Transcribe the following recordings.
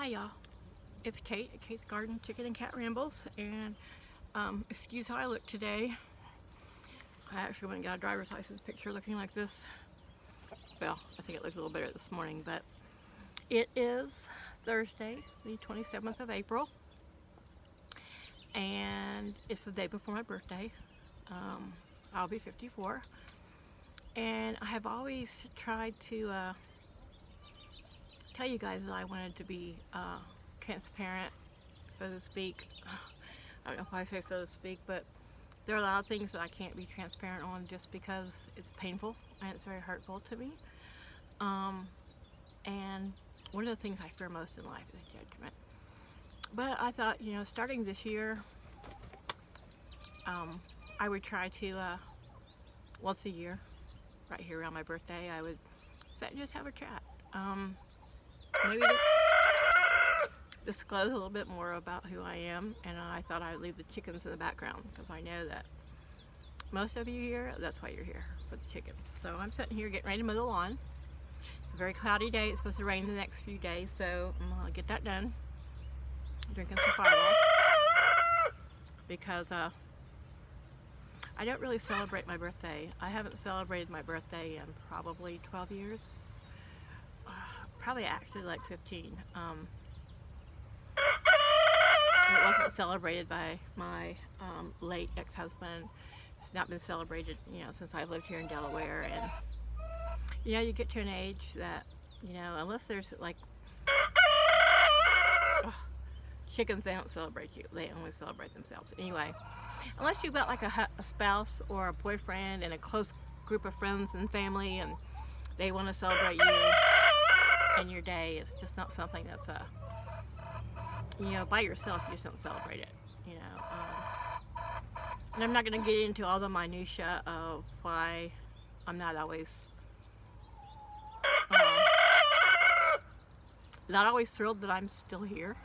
Hi y'all, it's Kate at Kate's Garden Chicken and Cat Rambles, and excuse how I look today. I actually went and got a driver's license picture looking like this. Well, I think it looked a little better this morning, but it is Thursday, the 27th of April, and it's the day before my birthday. I'll be 54, and I have always tried to tell you guys that I wanted to be transparent, so to speak. I don't know if I say so to speak, but there are a lot of things that I can't be transparent on just because it's painful and it's very hurtful to me. And one of the things I fear most in life is judgment. But I thought, starting this year, I would try to, once a year, right here around my birthday, I would sit and just have a chat. Maybe disclose a little bit more about who I am, and I thought I'd leave the chickens in the background because I know that most of you here, that's why you're here, for the chickens. So I'm sitting here getting ready to mow the lawn. It's a very cloudy day. It's supposed to rain the next few days, so I'm gonna get that done. I'm drinking some Fireball because I don't really celebrate my birthday. I haven't celebrated my birthday in probably 12 years. Probably actually like 15. It wasn't celebrated by my late ex-husband. It's not been celebrated, since I've lived here in Delaware. And you get to an age that, unless there's like chickens, they don't celebrate you. They only celebrate themselves. Anyway, unless you've got like a spouse or a boyfriend and a close group of friends and family, and they want to celebrate you and your day, it's just not something that's by yourself. You just don't celebrate it. And I'm not going to get into all the minutia of why I'm not always thrilled that I'm still here,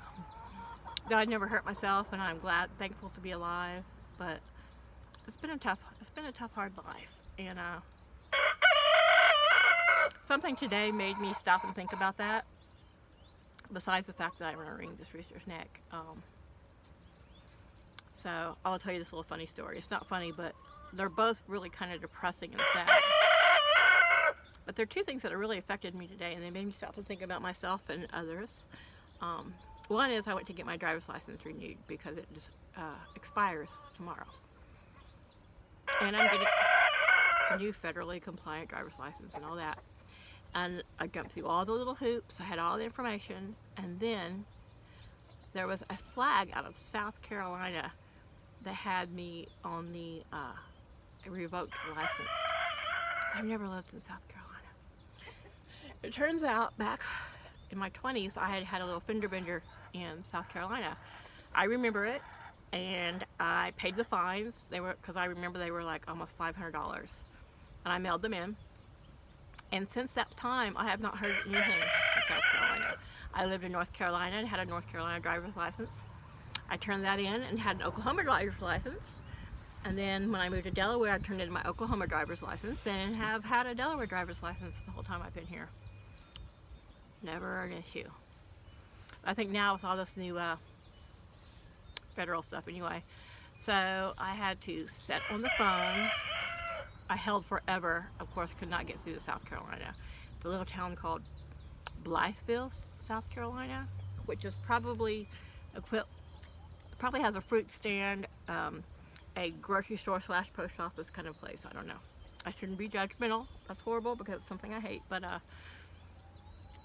that I never hurt myself, and I'm thankful to be alive. But it's been a tough, hard life, and something today made me stop and think about that. Besides the fact that I want to wring this rooster's neck. So I'll tell you this little funny story. It's not funny, but they're both really kind of depressing and sad. But there are two things that have really affected me today, and they made me stop and think about myself and others. One is I went to get my driver's license renewed because it just expires tomorrow. And I'm getting a new federally compliant driver's license and all that. And I jumped through all the little hoops. I had all the information, and then there was a flag out of South Carolina that had me on the revoked license. I've never lived in South Carolina. It turns out back in my 20s, I had had a little fender bender in South Carolina. I remember it, and I paid the fines. Because I remember they were like almost $500, and I mailed them in. And since that time, I have not heard anything from South Carolina. I lived in North Carolina and had a North Carolina driver's license. I turned that in and had an Oklahoma driver's license. And then when I moved to Delaware, I turned in my Oklahoma driver's license and have had a Delaware driver's license the whole time I've been here. Never an issue. I think now with all this new federal stuff anyway. So I had to sit on the phone. I held forever, of course, could not get through to South Carolina. It's a little town called Blytheville, South Carolina, which is probably has a fruit stand, a grocery store / post office kind of place. I don't know. I shouldn't be judgmental. That's horrible because it's something I hate. But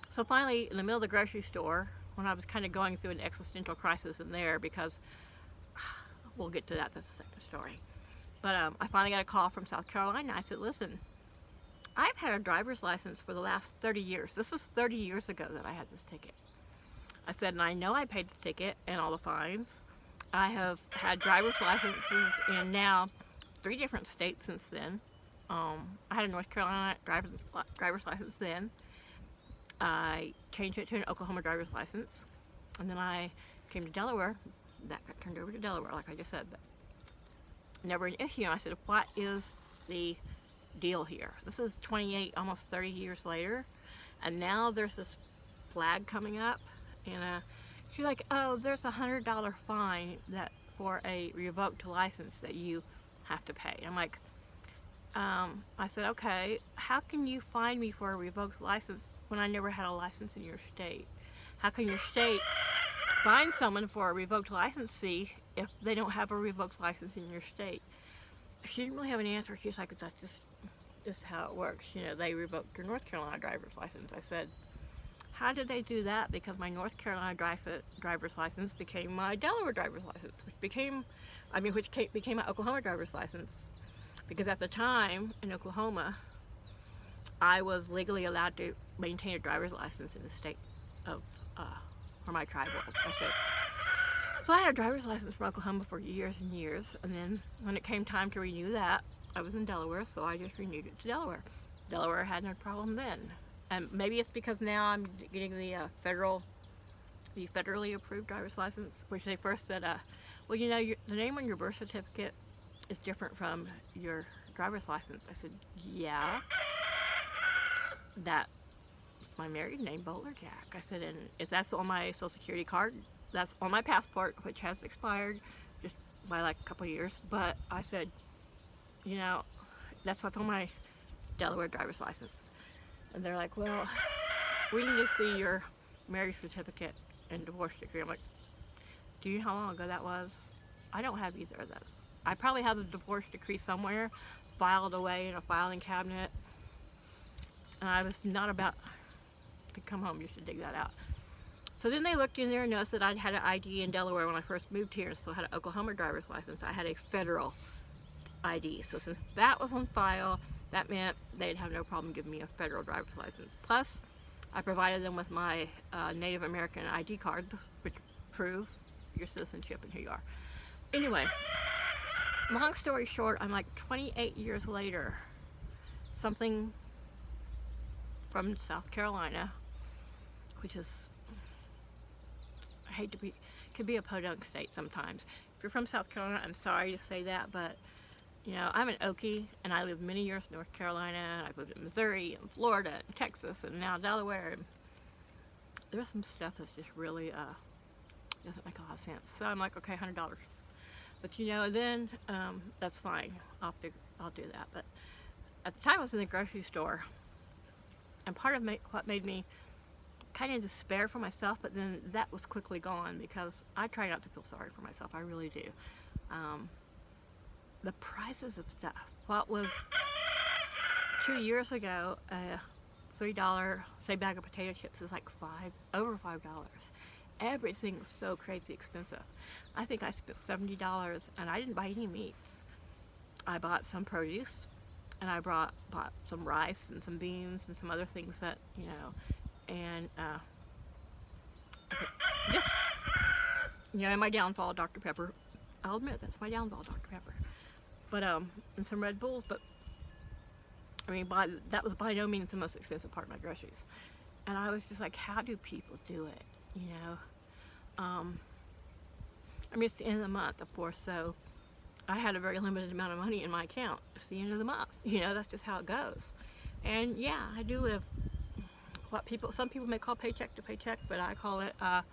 so finally, in the middle of the grocery store, when I was kind of going through an existential crisis in there, because we'll get to that. That's a second story. But I finally got a call from South Carolina. I said, listen, I've had a driver's license for the last 30 years. This was 30 years ago that I had this ticket. I said, and I know I paid the ticket and all the fines. I have had driver's licenses in now 3 different states since then. I had a North Carolina driver's license then. I changed it to an Oklahoma driver's license. And then I came to Delaware. That got turned over to Delaware, like I just said. But never an issue. And I said, what is the deal here? This is 28, almost 30 years later, and now there's this flag coming up And she's like, oh, there's $100 fine that for a revoked license that you have to pay. I'm like, I said, okay, how can you fine me for a revoked license when I never had a license in your state? How can your state fine someone for a revoked license fee if they don't have a revoked license in your state? She didn't really have an answer. She's like, that's just how it works. You know, they revoked your North Carolina driver's license. I said, how did they do that? Because my North Carolina driver's license became my Delaware driver's license, which became my Oklahoma driver's license. Because at the time in Oklahoma, I was legally allowed to maintain a driver's license in the state of where my tribe was. So I had a driver's license from Oklahoma for years and years, and then when it came time to renew that, I was in Delaware, so I just renewed it to Delaware. Delaware had no problem then. And maybe it's because now I'm getting the federally approved driver's license, which they first said, well, you know, the name on your birth certificate is different from your driver's license. I said, yeah, that's my married name, Bowler Jack. I said, and is that's on my Social Security card? That's on my passport, which has expired just by like a couple of years. But I said, you know, that's what's on my Delaware driver's license. And they're like, well, we need to see your marriage certificate and divorce decree. I'm like, do you know how long ago that was? I don't have either of those. I probably have the divorce decree somewhere filed away in a filing cabinet. And I was not about to come home just to dig that out. So then they looked in there and noticed that I'd had an ID in Delaware when I first moved here, so I had an Oklahoma driver's license. I had a federal ID. So since that was on file, that meant they'd have no problem giving me a federal driver's license. Plus, I provided them with my Native American ID card, which prove your citizenship and who you are. Anyway, long story short, I'm like 28 years later, something from South Carolina, which is, I hate to be, could be a podunk state sometimes. If you're from South Carolina, I'm sorry to say that, but you know, I'm an Okie, and I lived many years in North Carolina, and I've lived in Missouri, and Florida, and Texas, and now Delaware, and there's some stuff that just really doesn't make a lot of sense. So I'm like, okay, $100. But you know, then that's fine. I'll do that. But at the time, I was in the grocery store, and part of what made me kind of despair for myself, but then that was quickly gone because I try not to feel sorry for myself. I really do. The prices of stuff. What was 2 years ago, a $3, say, bag of potato chips is like over $5. Everything was so crazy expensive. I think I spent $70 and I didn't buy any meats. I bought some produce and I bought some rice and some beans and some other things that, you know, and just, you know, my downfall, Dr. Pepper. I'll admit that's my downfall, Dr. Pepper. But and some Red Bulls, but I mean, that was by no means the most expensive part of my groceries. And I was just like, how do people do it? You know, I mean, it's the end of the month, of course, so I had a very limited amount of money in my account. It's the end of the month, you know, that's just how it goes. And yeah, I do live what some people may call paycheck to paycheck, but I call it, I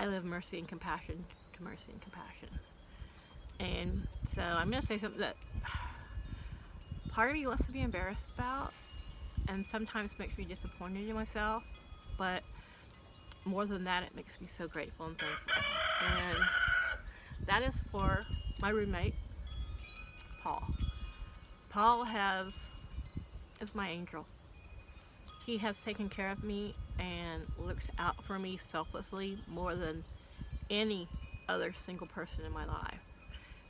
live mercy and compassion to mercy and compassion. And so I'm going to say something that part of me wants to be embarrassed about and sometimes makes me disappointed in myself, but more than that, it makes me so grateful and thankful. And that is for my roommate, Paul. Paul is my angel. He has taken care of me and looks out for me selflessly more than any other single person in my life.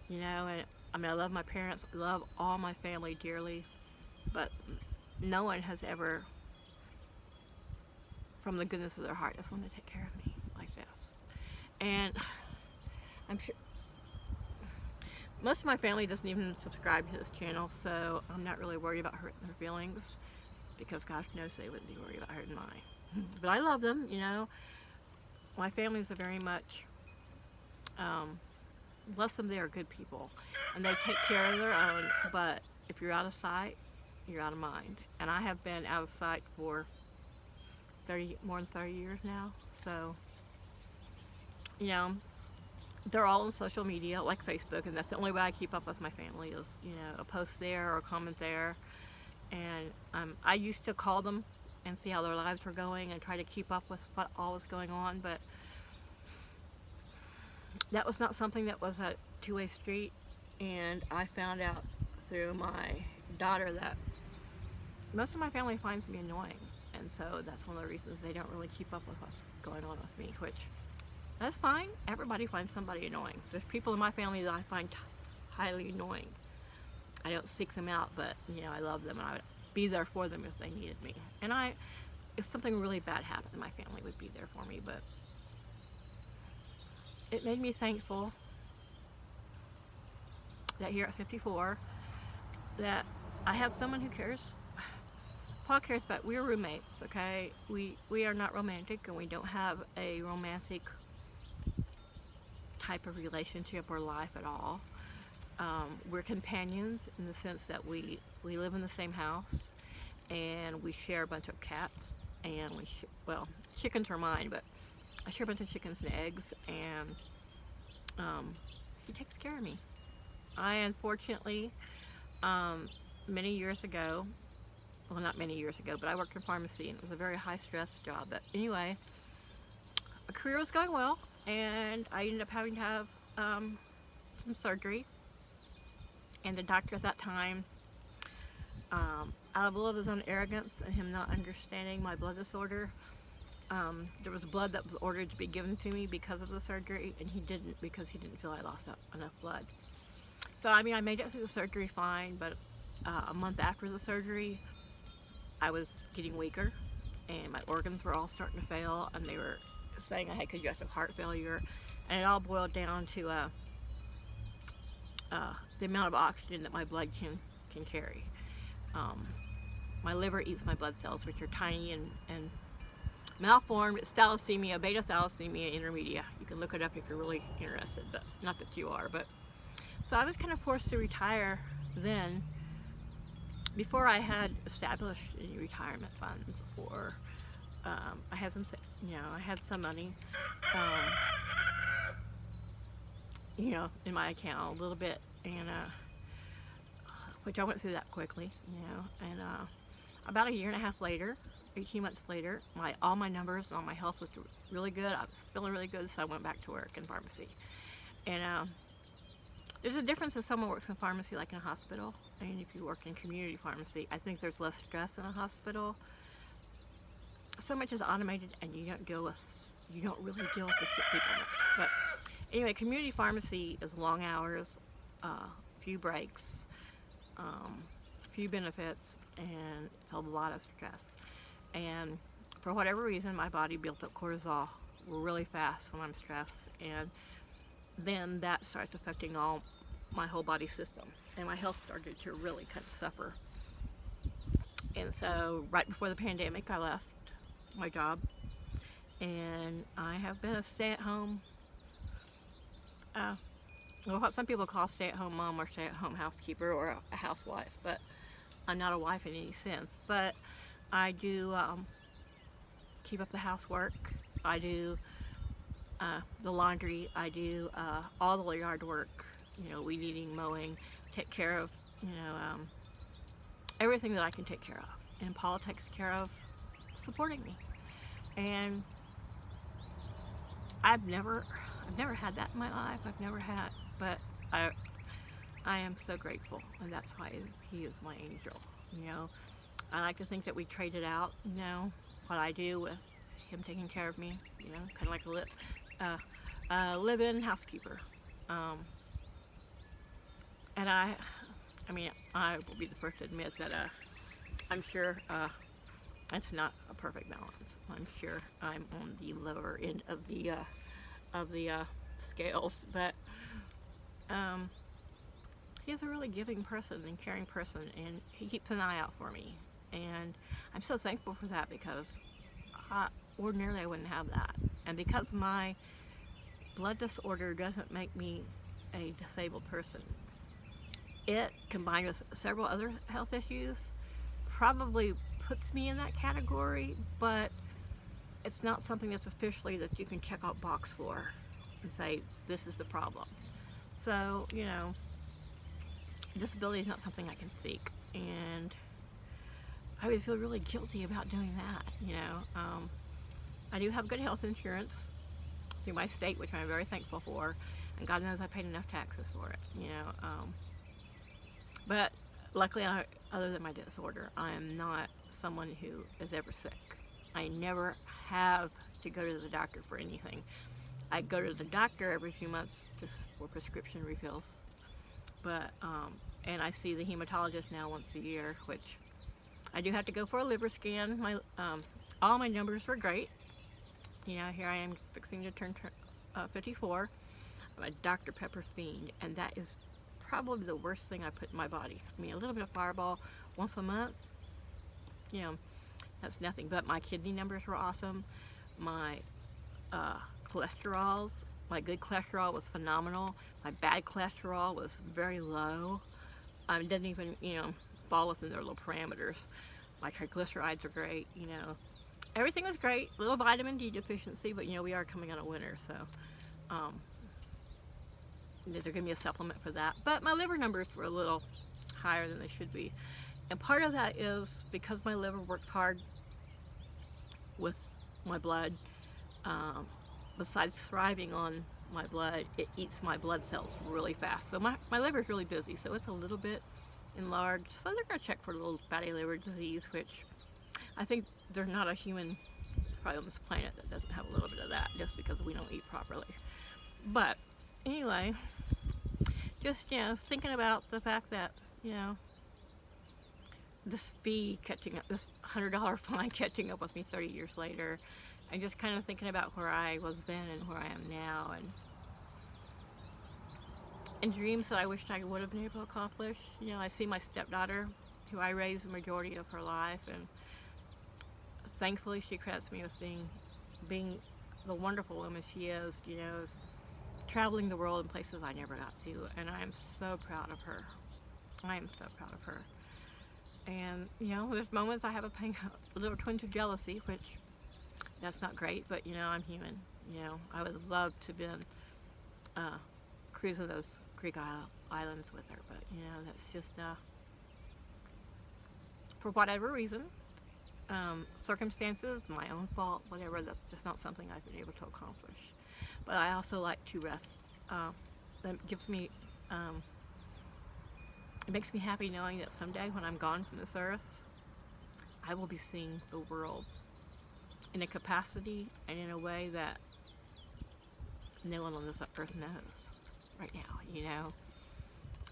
You know, and I mean, I love my parents, I love all my family dearly, but no one has ever, from the goodness of their heart, just wanted to take care of me like this. And I'm sure most of my family doesn't even subscribe to this channel, so I'm not really worried about hurting their feelings, because gosh knows they wouldn't be worried about hurting mine. But I love them, you know. My families are very much, bless them, they are good people, and they take care of their own, but if you're out of sight, you're out of mind. And I have been out of sight for more than 30 years now. So, you know, they're all on social media like Facebook, and that's the only way I keep up with my family is, you know, a post there or a comment there. And I used to call them and see how their lives were going and try to keep up with what all was going on, but that was not something that was a two-way street. And I found out through my daughter that most of my family finds me annoying, and so that's one of the reasons they don't really keep up with what's going on with me, which that's fine. Everybody finds somebody annoying. There's people in my family that I find highly annoying. I don't seek them out, but you know, I love them and I would be there for them if they needed me. And if something really bad happened, my family would be there for me. But it made me thankful that here at 54, that I have someone who cares. Paul cares, but we're roommates, okay? We are not romantic, and we don't have a romantic type of relationship or life at all. We're companions in the sense that we live in the same house, and we share a bunch of cats, and well, chickens are mine, but I share a bunch of chickens and eggs, and he takes care of me. I unfortunately, many years ago, well, not many years ago, but I worked in pharmacy, and it was a very high stress job. But anyway, my career was going well, and I ended up having to have some surgery. And the doctor at that time, out of all of his own arrogance and him not understanding my blood disorder, there was blood that was ordered to be given to me because of the surgery, and he didn't, because he didn't feel I lost enough blood. So I mean, I made it through the surgery fine, but a month after the surgery, I was getting weaker, and my organs were all starting to fail, and they were saying I had congestive heart failure, and it all boiled down to the amount of oxygen that my blood can carry. My liver eats my blood cells, which are tiny and malformed. It's thalassemia, beta thalassemia intermedia. You can look it up if you're really interested, but not that you are. But so I was kind of forced to retire then, before I had established any retirement funds, or I had some, I had some money, in my account a little bit, and which I went through that quickly, and about a year and a half later, 18 months later, all my numbers on my health was really good. I was feeling really good, so I went back to work in pharmacy. And there's a difference if someone works in pharmacy like in a hospital, and if you work in community pharmacy. I think there's less stress in a hospital. So much is automated, and you don't really deal with the sick people much. But anyway, community pharmacy is long hours, few breaks, few benefits, and it's a lot of stress. And for whatever reason, my body built up cortisol really fast when I'm stressed, and then that starts affecting my whole body system, and my health started to really kind of suffer. And so right before the pandemic, I left my job, and I have been a stay-at-home, what some people call stay-at-home mom or stay-at-home housekeeper or a housewife, but I'm not a wife in any sense. But I do keep up the housework. I do the laundry. I do all the yard work, weed eating, mowing, take care of, everything that I can take care of. And Paul takes care of supporting me. And I've never had that in my life. But I am so grateful, and that's why he is my angel. I like to think that we traded out, what I do with him taking care of me, kind of like a live-in housekeeper. And I will be the first to admit that I'm sure it's not a perfect balance. I'm sure I'm on the lower end of the scales, but he's a really giving person and caring person, and he keeps an eye out for me, and I'm so thankful for that, because ordinarily I wouldn't have that. And because my blood disorder doesn't make me a disabled person, it, combined with several other health issues, probably puts me in that category. But it's not something that's officially that you can check out box for and say, this is the problem. So, you know, disability is not something I can seek. And I would feel really guilty about doing that, you know. I do have good health insurance through my state, which I'm very thankful for. And God knows I paid enough taxes for it, you know. But luckily, other than my disorder, I am not someone who is ever sick. I never have to go to the doctor for anything. I go to the doctor every few months just for prescription refills. But, and I see the hematologist now once a year, which I do have to go for a liver scan. All my numbers were great. You know, here I am fixing to turn 54. I'm a Dr. Pepper fiend, and that is probably the worst thing I put in my body. I mean, a little bit of Fireball once a month, you know, that's nothing. But my kidney numbers were awesome. My cholesterols, my good cholesterol was phenomenal. My bad cholesterol was very low. It didn't even, you know, fall within their little parameters. My triglycerides are great, you know. Everything was great. Little vitamin D deficiency, but, you know, we are coming out of winter, so they're giving me a supplement for that. But my liver numbers were a little higher than they should be. And part of that is because my liver works hard with my blood. Besides thriving on my blood, it eats my blood cells really fast. So my liver is really busy, so it's a little bit enlarged. So they're going to check for a little fatty liver disease, which I think there's not a human probably on this planet that doesn't have a little bit of that just because we don't eat properly. But anyway, just, you know, thinking about the fact that, you know, this fee catching up, this $100 fine catching up with me 30 years later, and just kind of thinking about where I was then and where I am now, and dreams that I wished I would have been able to accomplish. You know, I see my stepdaughter, who I raised the majority of her life, and thankfully she credits me with being the wonderful woman she is, you know, traveling the world in places I never got to, and I am so proud of her. I am so proud of her. And, you know, there's moments I have a little twinge of jealousy, which that's not great, but, you know, I'm human. You know, I would love to have been cruising those Greek islands with her, but, you know, that's just, for whatever reason, circumstances, my own fault, whatever, that's just not something I've been able to accomplish. But I also like to rest. That gives me, it makes me happy knowing that someday when I'm gone from this earth, I will be seeing the world in a capacity and in a way that no one on this earth knows right now, you know.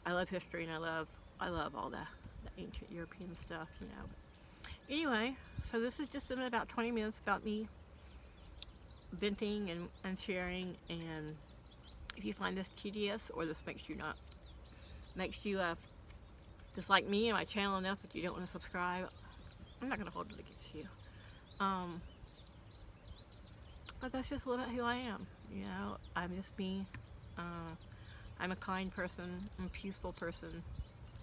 I love history, and I love all the ancient European stuff, you know. Anyway, so this is just been about 20 minutes about me venting and sharing, and if you find this tedious or this makes you dislike me and my channel enough that you don't want to subscribe, I'm not going to hold it against you. But that's just a little bit who I am, you know. I'm just me. I'm a kind person. I'm a peaceful person.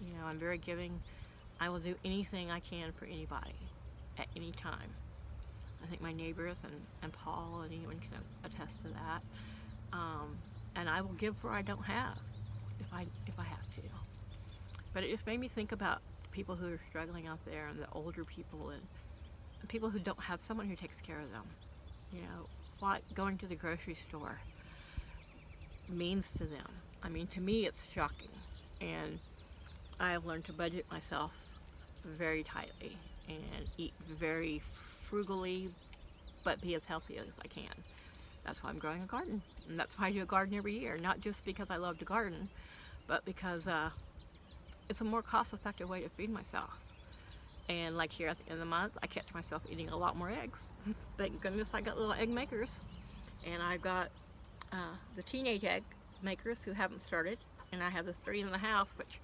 You know, I'm very giving. I will do anything I can for anybody at any time. I think my neighbors and Paul and anyone can attest to that. And I will give where I don't have, if I have to. But it just made me think about people who are struggling out there, and the older people, and people who don't have someone who takes care of them. You know, what going to the grocery store means to them. I mean, to me, it's shocking. And I have learned to budget myself very tightly and eat very frugally, but be as healthy as I can. That's why I'm growing a garden, and that's why I do a garden every year. Not just because I love to garden, but because it's a more cost-effective way to feed myself. And like here at the end of the month, I catch myself eating a lot more eggs. Thank goodness I got little egg makers, and I've got the teenage egg makers who haven't started, and I have the 3 in the house, which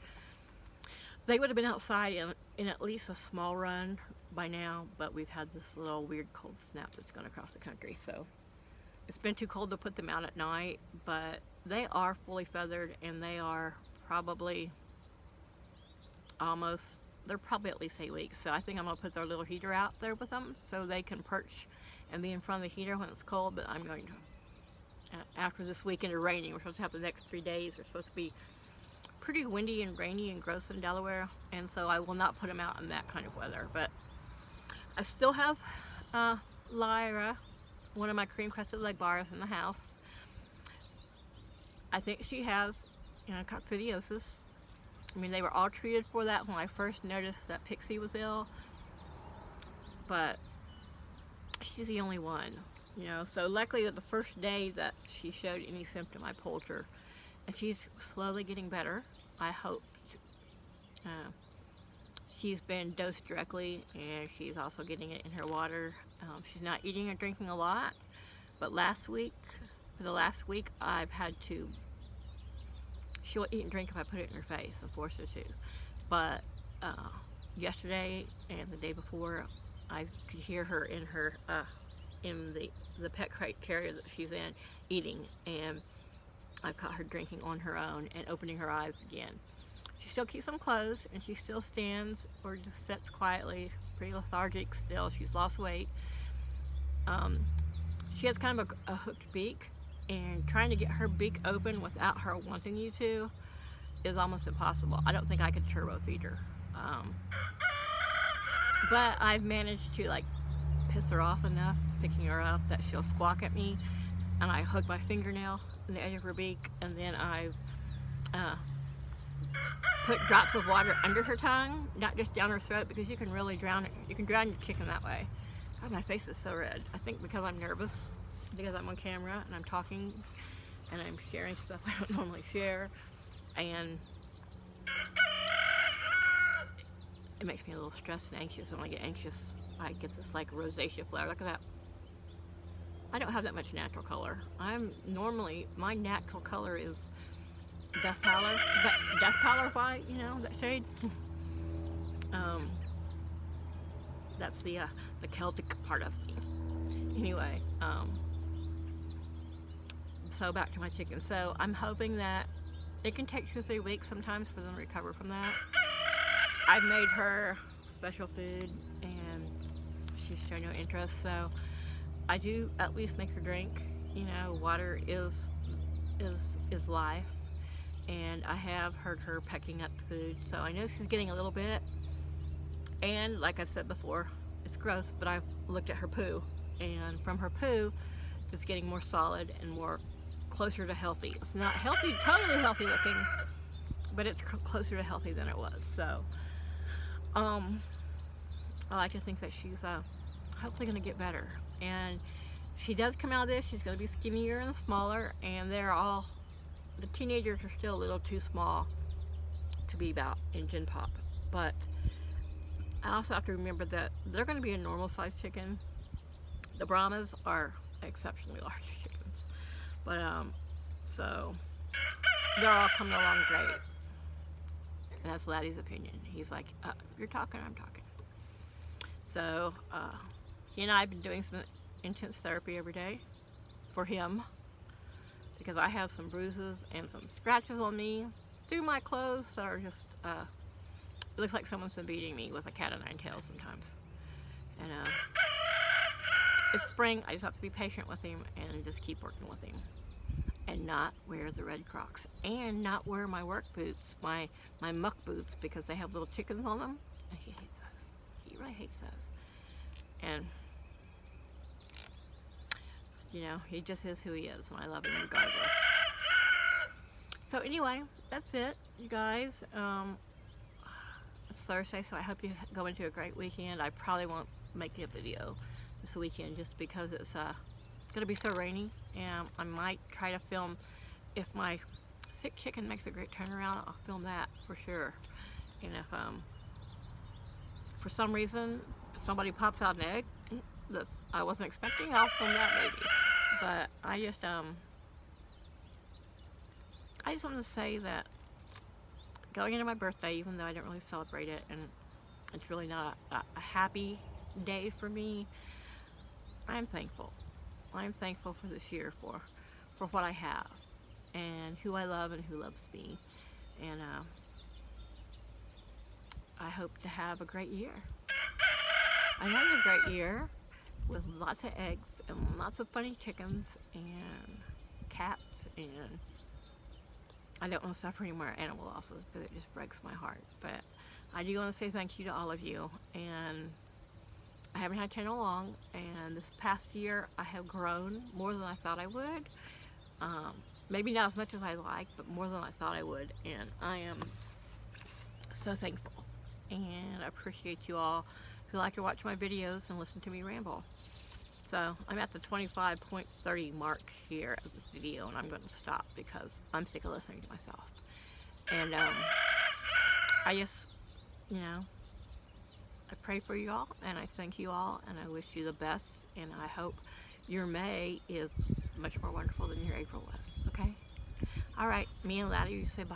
they would have been outside in at least a small run by now, but we've had this little weird cold snap that's gone across the country, so it's been too cold to put them out at night. But they are fully feathered, and they are probably they're probably at least 8 weeks, so I think I'm going to put their little heater out there with them so they can perch and be in front of the heater when it's cold, but I'm going to, after this weekend of raining, we're supposed to have the next 3 days, we're supposed to be pretty windy and rainy and gross in Delaware, and so I will not put them out in that kind of weather. But I still have Lyra, one of my cream crested leg bars, in the house. I think she has, coccidiosis. I mean, they were all treated for that when I first noticed that Pixie was ill, but she's the only one, So luckily, the first day that she showed any symptom, I pulled her, and she's slowly getting better. I hope. She's been dosed directly, and she's also getting it in her water. She's not eating or drinking a lot, but for the last week, I've had to. She'll eat and drink if I put it in her face and force her to. But yesterday and the day before, I could hear her in her in the pet crate carrier that she's in, eating, and I caught her drinking on her own and opening her eyes again. She still keeps them closed, and she still stands or just sits quietly, pretty lethargic still. She's lost weight. She has kind of a hooked beak, and trying to get her beak open without her wanting you to is almost impossible. I don't think I could turbo feed her. But I've managed to piss her off enough picking her up that she'll squawk at me, and I hook my fingernail in the edge of her beak, and then I've put drops of water under her tongue, not just down her throat, because you can really drown it. You can drown your chicken that way. God, my face is so red. I think because I'm nervous, because I'm on camera and I'm talking and I'm sharing stuff I don't normally share, and it makes me a little stressed and anxious. And when I get anxious, I get this rosacea flare. Look at that. I don't have that much natural color. My natural color is death pallor white, that shade. That's the Celtic part of me. Anyway, so back to my chicken. So I'm hoping that it can take 2 or 3 weeks sometimes for them to recover from that. I've made her special food, and she's shown no interest, so I do at least make her drink. Water is life, and I have heard her pecking at the food, so I know she's getting a little bit. And like I've said before, it's gross, but I've looked at her poo, and from her poo, it's getting more solid and more closer to healthy. It's not healthy, totally healthy looking, but it's closer to healthy than it was. So I like to think that she's hopefully going to get better. And she does come out of this, she's going to be skinnier and smaller, and the teenagers are still a little too small to be about in Gen Pop. But I also have to remember that they're going to be a normal sized chicken. The Brahmas are exceptionally large chickens. But, so they're all coming along great. And that's Laddie's opinion. He's like, if you're talking, I'm talking. So, he and I have been doing some intense therapy every day for him, because I have some bruises and some scratches on me through my clothes that are just, it looks like someone's been beating me with a cat o' nine tails sometimes. And it's spring. I just have to be patient with him and just keep working with him, and not wear the red Crocs, and not wear my work boots, my muck boots, because they have little chickens on them, and he hates those. He really hates those. And he just is who he is, and I love him regardless. So anyway, that's it, you guys. It's Thursday, so I hope you go into a great weekend. I probably won't make a video this weekend just because it's going to be so rainy, and I might try to film. If my sick chicken makes a great turnaround, I'll film that for sure. And if for some reason somebody pops out an egg that I wasn't expecting, I'll film that maybe. But I just wanted to say that going into my birthday, even though I don't really celebrate it, and it's really not a happy day for me, I'm thankful. I'm thankful for this year, for what I have, and who I love and who loves me. And I hope to have a great year. Another great year, with lots of eggs and lots of funny chickens and cats, and I don't want to suffer any more animal losses, but it just breaks my heart. But I do want to say thank you to all of you, and I haven't had a channel long, and this past year I have grown more than I thought I would. Maybe not as much as I like, but more than I thought I would, and I am so thankful and I appreciate you all who like to watch my videos and listen to me ramble. So I'm at the 25.30 mark here of this video, and I'm going to stop because I'm sick of listening to myself. And I just, you know, I pray for you all, and I thank you all, and I wish you the best, and I hope your May is much more wonderful than your April was, okay? All right, me and Laddie, you say bye.